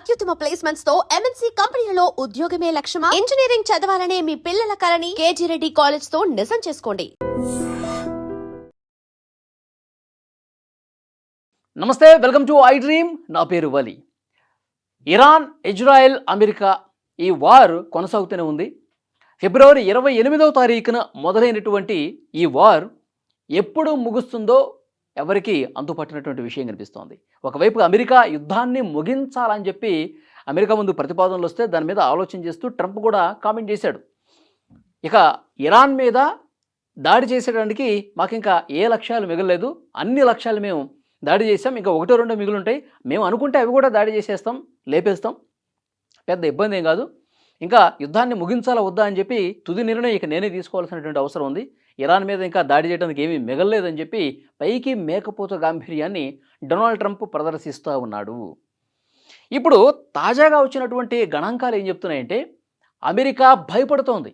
అత్యుత్తమ ప్లేస్మెంట్స్ తో ఎంఎన్సీ కంపెనీలలో ఉద్యోగమే లక్ష్యమా? ఇంజనీరింగ్ చదవాలనే మీ పిల్లల కలని కేజీ రెడ్డి కాలేజ్ తో నిజం చేసుకోండి. నమస్తే, వెల్కమ్ టు ఐ డ్రీమ్. నా పేరు వలి. ఇరాన్, ఇజ్రాయెల్, అమెరికా ఈ వార్ కొనసాగుతూనే ఉంది. ఫిబ్రవరి 28వ తారీఖున మొదలైనటువంటి ఈ వార్ ఎప్పుడు ముగుస్తుందో ఎవరికి అంతుపట్టినటువంటి విషయం కనిపిస్తోంది. ఒకవైపు అమెరికా యుద్ధాన్ని ముగించాలని చెప్పి అమెరికా ముందు ప్రతిపాదనలు వస్తే దాని మీద ఆలోచన చేస్తూ ట్రంప్ కూడా కామెంట్ చేశాడు. ఇక ఇరాన్ మీద దాడి చేసేయడానికి మాకు ఇంకా ఏ లక్ష్యాలు మిగలలేదు, అన్ని లక్ష్యాలు మేము దాడి చేసాం, ఇంకా ఒకటో రెండో మిగిలి ఉంటాయి, మేము అనుకుంటే అవి కూడా దాడి చేసేస్తాం, లేపేస్తాం, పెద్ద ఇబ్బంది ఏం కాదు, ఇంకా యుద్ధాన్ని ముగించాలా వద్దా అని చెప్పి తుది నిర్ణయం ఇక నేనే తీసుకోవాల్సినటువంటి అవసరం ఉంది, ఇరాన్ మీద ఇంకా దాడి చేయడానికి ఏమీ మిగలలేదని చెప్పి పైకి మేకపోత గాంభీర్యాన్ని డొనాల్డ్ ట్రంప్ ప్రదర్శిస్తూ ఉన్నాడు. ఇప్పుడు తాజాగా వచ్చినటువంటి గణాంకాలు ఏం చెప్తున్నాయంటే అమెరికా భయపడుతోంది.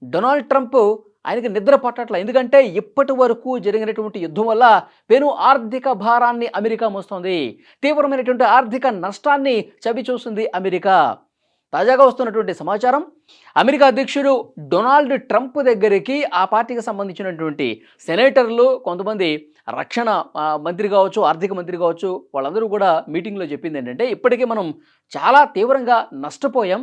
డొనాల్డ్ ట్రంప్ ఆయనకి నిద్ర పట్టట్ల. ఎందుకంటే ఇప్పటి వరకు జరిగినటువంటి యుద్ధం వల్ల పెను ఆర్థిక భారాన్ని అమెరికా మోస్తోంది, తీవ్రమైనటువంటి ఆర్థిక నష్టాన్ని చవిచూస్తుంది అమెరికా. తాజాగా వస్తున్నటువంటి సమాచారం, అమెరికా అధ్యక్షుడు డొనాల్డ్ ట్రంప్ దగ్గరికి ఆ పార్టీకి సంబంధించినటువంటి సెనేటర్లు, కొంతమంది రక్షణ మంత్రి కావచ్చు, ఆర్థిక మంత్రి కావచ్చు, వాళ్ళందరూ కూడా మీటింగ్లో చెప్పింది ఏంటంటే ఇప్పటికే మనం చాలా తీవ్రంగా నష్టపోయాం,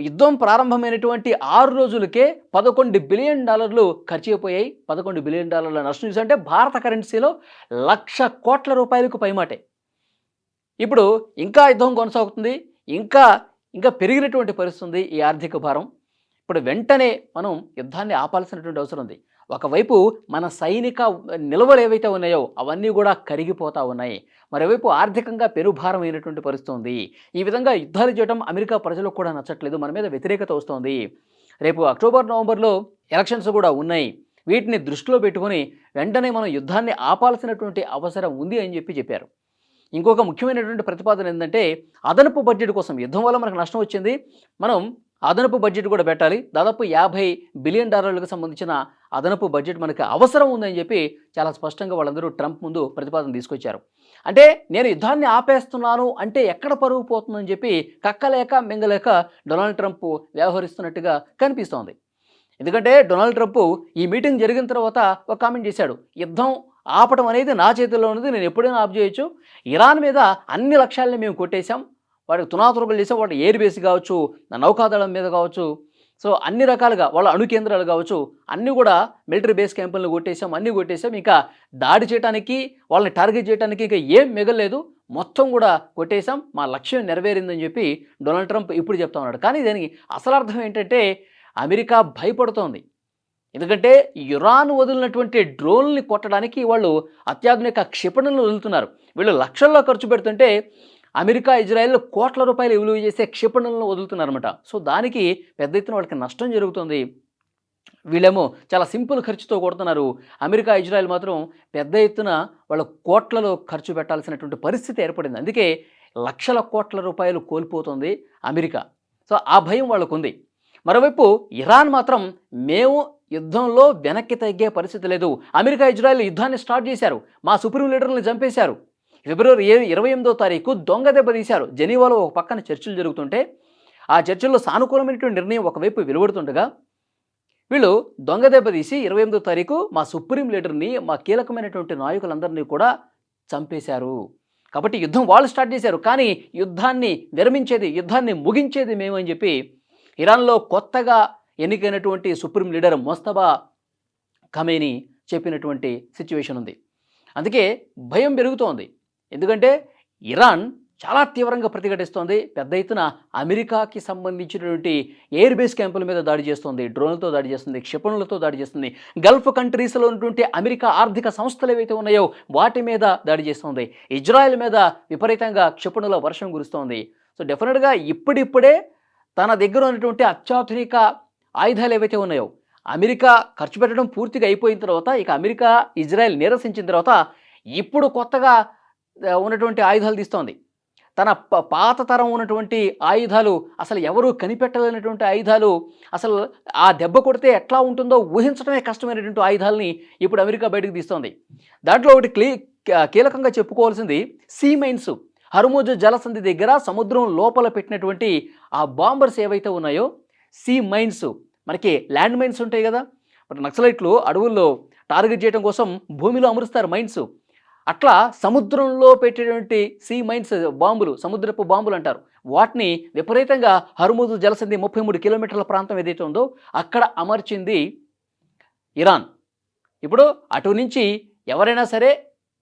యుద్ధం ప్రారంభమైనటువంటి 6 రోజులకే $11 బిలియన్ ఖర్చు అయిపోయాయి. $11 బిలియన్ నష్టం చూసంటే భారత కరెన్సీలో ₹1,00,000 కోట్ల పైమాటే. ఇప్పుడు ఇంకా యుద్ధం కొనసాగుతుంది, ఇంకా పెరిగినటువంటి పరిస్థితి ఉంది ఈ ఆర్థిక భారం. ఇప్పుడు వెంటనే మనం యుద్ధాన్ని ఆపాల్సినటువంటి అవసరం ఉంది. ఒకవైపు మన సైనిక నిల్వలు ఏవైతే ఉన్నాయో అవన్నీ కూడా కరిగిపోతూ ఉన్నాయి, మరోవైపు ఆర్థికంగా పెనుభారమైనటువంటి పరిస్థితి ఉంది. ఈ విధంగా యుద్ధాలు చేయడం అమెరికా ప్రజలకు కూడా నచ్చట్లేదు, మన మీద వ్యతిరేకత వస్తుంది. రేపు అక్టోబర్, నవంబర్లో ఎలక్షన్స్ కూడా ఉన్నాయి, వీటిని దృష్టిలో పెట్టుకొని వెంటనే మనం యుద్ధాన్ని ఆపాల్సినటువంటి అవసరం ఉంది అని చెప్పారు. ఇంకొక ముఖ్యమైనటువంటి ప్రతిపాదన ఏంటంటే అదనపు బడ్జెట్ కోసం, యుద్ధం వల్ల మనకు నష్టం వచ్చింది, మనం అదనపు బడ్జెట్ కూడా పెట్టాలి, దాదాపు $50 బిలియన్ సంబంధించిన అదనపు బడ్జెట్ మనకు అవసరం ఉందని చెప్పి చాలా స్పష్టంగా వాళ్ళందరూ ట్రంప్ ముందు ప్రతిపాదన తీసుకొచ్చారు. అంటే నేను యుద్ధాన్ని ఆపేస్తున్నాను అంటే ఎక్కడ పరుగు పోతుందని చెప్పి కక్కలేక మింగలేక డొనాల్డ్ ట్రంప్ వ్యవహరిస్తున్నట్టుగా కనిపిస్తోంది. ఎందుకంటే డొనాల్డ్ ట్రంప్ ఈ మీటింగ్ జరిగిన తర్వాత ఒక కామెంట్ చేశాడు, యుద్ధం ఆపటం అనేది నా చేతిలో ఉన్నది, నేను ఎప్పుడైనా ఆప్ చేయొచ్చు, ఇరాన్ మీద అన్ని లక్ష్యాలని మేము కొట్టేశాం, వాడికి తునాతురకలు చేసాం, వాటి ఎయిర్ బేస్ కావచ్చు, నౌకాదళం మీద కావచ్చు, సో అన్ని రకాలుగా వాళ్ళ అణు కేంద్రాలు కావచ్చు, అన్నీ కూడా మిలిటరీ బేస్ క్యాంపులను కొట్టేశాం, అన్నీ కొట్టేశాం, ఇంకా దాడి చేయడానికి వాళ్ళని టార్గెట్ చేయడానికి ఇంకా ఏం మిగలలేదు, మొత్తం కూడా కొట్టేశాం, మా లక్ష్యం నెరవేరిందని చెప్పి డొనాల్డ్ ట్రంప్ ఇప్పుడు చెప్తా ఉన్నాడు. కానీ దీనికి అసలు అర్థం ఏంటంటే అమెరికా భయపడుతోంది. ఎందుకంటే ఇరాన్ వదిలినటువంటి డ్రోన్లని కొట్టడానికి వాళ్ళు అత్యాధునిక క్షిపణులను వదులుతున్నారు. వీళ్ళు లక్షల్లో ఖర్చు పెడుతుంటే అమెరికా, ఇజ్రాయెల్ కోట్ల రూపాయలు విలువ చేసే క్షిపణులను వదులుతున్నారన్నమాట. సో దానికి పెద్ద ఎత్తున వాళ్ళకి నష్టం జరుగుతుంది. వీళ్ళేమో చాలా సింపుల్ ఖర్చుతో కొడుతున్నారు, అమెరికా, ఇజ్రాయెల్ మాత్రం పెద్ద ఎత్తున వాళ్ళ కోట్లలో ఖర్చు పెట్టాల్సినటువంటి పరిస్థితి ఏర్పడింది. అందుకే లక్షల కోట్ల రూపాయలు కోల్పోతుంది అమెరికా. సో ఆ భయం వాళ్ళకు ఉంది. మరోవైపు ఇరాన్ మాత్రం మేము యుద్ధంలో వెనక్కి తగ్గే పరిస్థితి లేదు, అమెరికా, ఇజ్రాయెల్ యుద్ధాన్ని స్టార్ట్ చేశారు, మా సుప్రీం లీడర్లను చంపేశారు, ఫిబ్రవరి 28వ తారీఖు దొంగ దెబ్బ తీశారు. జెనీవాలో ఒక పక్కన చర్చలు జరుగుతుంటే ఆ చర్చల్లో సానుకూలమైనటువంటి నిర్ణయం ఒకవైపు వెలువడుతుండగా వీళ్ళు దొంగ దెబ్బ తీసి 28వ తారీఖు మా సుప్రీం లీడర్ని, మా కీలకమైనటువంటి నాయకులందరినీ కూడా చంపేశారు. కాబట్టి యుద్ధం వాళ్ళు స్టార్ట్ చేశారు, కానీ యుద్ధాన్ని విరమించేది, యుద్ధాన్ని ముగించేది మేము అని చెప్పి ఇరాన్లో కొత్తగా ఎన్నికైనటువంటి సుప్రీం లీడర్ మొస్తబా ఖమేనీ చెప్పినటువంటి సిచ్యువేషన్ ఉంది. అందుకే భయం పెరుగుతోంది. ఎందుకంటే ఇరాన్ చాలా తీవ్రంగా ప్రతిఘటిస్తోంది, పెద్ద ఎత్తున అమెరికాకి సంబంధించినటువంటి ఎయిర్ బేస్ క్యాంపుల మీద దాడి చేస్తుంది, డ్రోన్లతో దాడి చేస్తుంది, క్షిపణులతో దాడి చేస్తుంది, గల్ఫ్ కంట్రీస్లో ఉన్నటువంటి అమెరికా ఆర్థిక సంస్థలు ఏవైతే ఉన్నాయో వాటి మీద దాడి చేస్తుంది, ఇజ్రాయెల్ మీద విపరీతంగా క్షిపణుల వర్షం కురుస్తోంది. సో డెఫినెట్గా ఇప్పుడిప్పుడే తన దగ్గర ఉన్నటువంటి అత్యాధునిక ఆయుధాలు ఏవైతే ఉన్నాయో అమెరికా ఖర్చు పెట్టడం పూర్తిగా అయిపోయిన తర్వాత, ఇక అమెరికా, ఇజ్రాయెల్ నిరసించిన తర్వాత ఇప్పుడు కొత్తగా ఉన్నటువంటి ఆయుధాలు తీస్తోంది. తన పాత తరం ఉన్నటువంటి ఆయుధాలు, అసలు ఎవరు కనిపెట్టలేనటువంటి ఆయుధాలు, అసలు ఆ దెబ్బ కొడితే ఎట్లా ఉంటుందో ఊహించడమే కష్టమైనటువంటి ఆయుధాలని ఇప్పుడు అమెరికా బయటకు తీస్తోంది. దాంట్లో ఒకటి కీలకంగా చెప్పుకోవాల్సింది సీ మైన్స్. హర్ముజ్ జలసంధి దగ్గర సముద్రం లోపల పెట్టినటువంటి ఆ బాంబర్స్ ఏవైతే ఉన్నాయో, సీ మైన్స్, మనకి ల్యాండ్ మైన్స్ ఉంటాయి కదా, మరి నక్సలైట్లు అడవుల్లో టార్గెట్ చేయడం కోసం భూమిలో అమరుస్తారు మైన్స్. అట్లా సముద్రంలో పెట్టేటువంటి సీ మైన్స్ బాంబులు, సముద్రపు బాంబులు అంటారు, వాటిని విపరీతంగా హర్ముజ్ జలసంధి 33 కిలోమీటర్ల ప్రాంతం ఏదైతే ఉందో అక్కడ అమర్చింది ఇరాన్. ఇప్పుడు అటు నుంచి ఎవరైనా సరే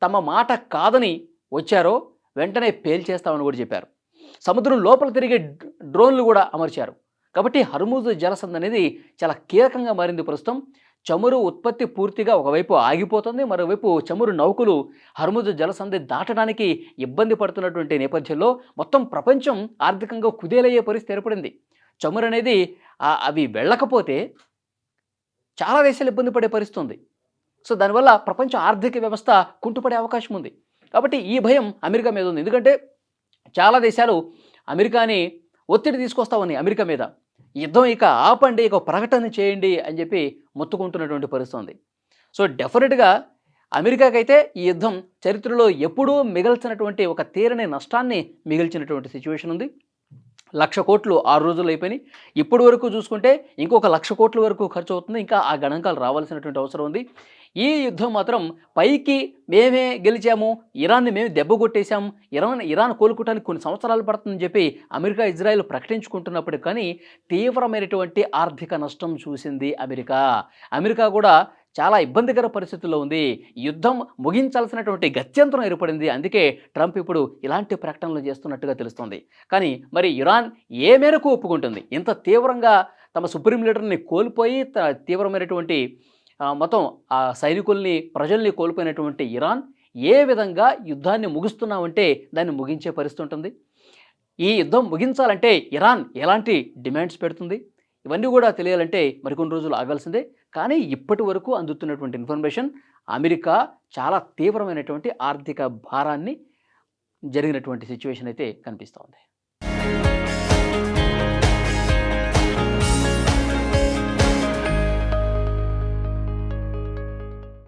తమ మాట కాదని వచ్చారో వెంటనే పేల్చేస్తామని కూడా చెప్పారు. సముద్రం లోపల తిరిగే డ్రోన్లు కూడా అమర్చారు. కాబట్టి హర్ముజ్ జలసంధి అనేది చాలా కీలకంగా మారింది ప్రస్తుతం. చమురు ఉత్పత్తి పూర్తిగా ఒకవైపు ఆగిపోతుంది, మరోవైపు చమురు నౌకలు హర్ముజ్ జలసంధి దాటడానికి ఇబ్బంది పడుతున్నటువంటి నేపథ్యంలో మొత్తం ప్రపంచం ఆర్థికంగా కుదేలయ్యే పరిస్థితి ఏర్పడింది. చమురు అనేది అవి వెళ్ళకపోతే చాలా దేశాలు ఇబ్బంది పడే పరిస్థితి ఉంది. సో దానివల్ల ప్రపంచ ఆర్థిక వ్యవస్థ కుంటుపడే అవకాశం ఉంది. కాబట్టి ఈ భయం అమెరికా మీద ఉంది. ఎందుకంటే చాలా దేశాలు అమెరికాని ఒత్తిడి తీసుకొస్తామని అమెరికా మీద, యుద్ధం ఇక ఆపండి, ఇక ప్రకటన చేయండి అని చెప్పి మొత్తుకుంటున్నటువంటి పరిస్థితి ఉంది. సో డెఫినెట్గా అమెరికాకైతే ఈ యుద్ధం చరిత్రలో ఎప్పుడూ మిగల్చినటువంటి ఒక తీరని నష్టాన్ని మిగిల్చినటువంటి సిచ్యువేషన్ ఉంది. 1,00,000 కోట్లు 6 రోజులు అయిపోయినాయి. ఇప్పటి వరకు చూసుకుంటే ఇంకొక 1,00,000 కోట్ల వరకు ఖర్చు అవుతుంది. ఇంకా ఆ గణాంకాలు రావాల్సినటువంటి అవసరం ఉంది. ఈ యుద్ధం మాత్రం పైకి మేమే గెలిచాము, ఇరాన్ని మేము దెబ్బ కొట్టేశాము, ఇరాన్ కోలుకోవడానికి కొన్ని సంవత్సరాలు పడుతుందని చెప్పి అమెరికా, ఇజ్రాయెల్ ప్రకటించుకుంటున్నప్పటికీ కానీ తీవ్రమైనటువంటి ఆర్థిక నష్టం చూసింది అమెరికా. అమెరికా కూడా చాలా ఇబ్బందికర పరిస్థితుల్లో ఉంది. యుద్ధం ముగించాల్సినటువంటి గత్యంతరం ఏర్పడింది. అందుకే ట్రంప్ ఇప్పుడు ఇలాంటి ప్రకటనలు చేస్తున్నట్టుగా తెలుస్తుంది. కానీ మరి ఇరాన్ ఏ మేరకు ఒప్పుకుంటుంది? ఇంత తీవ్రంగా తమ సుప్రీం లీడర్ని కోల్పోయి తీవ్రమైనటువంటి మొత్తం ఆ సైనికుల్ని, ప్రజల్ని కోల్పోయినటువంటి ఇరాన్ ఏ విధంగా యుద్ధాన్ని ముగిస్తున్నామంటే దాన్ని ముగించే పరిస్థితి ఉంటుంది? ఈ యుద్ధం ముగించాలంటే ఇరాన్ ఎలాంటి డిమాండ్స్ పెడుతుంది? ఇవన్నీ కూడా తెలియాలంటే మరికొన్ని రోజులు ఆగాల్సిందే. కానీ ఇప్పటి వరకు అందుతున్నటువంటి ఇన్ఫర్మేషన్ అమెరికా చాలా తీవ్రమైనటువంటి ఆర్థిక భారాన్ని జరిగినటువంటి సిచ్యువేషన్ అయితే కనిపిస్తోంది.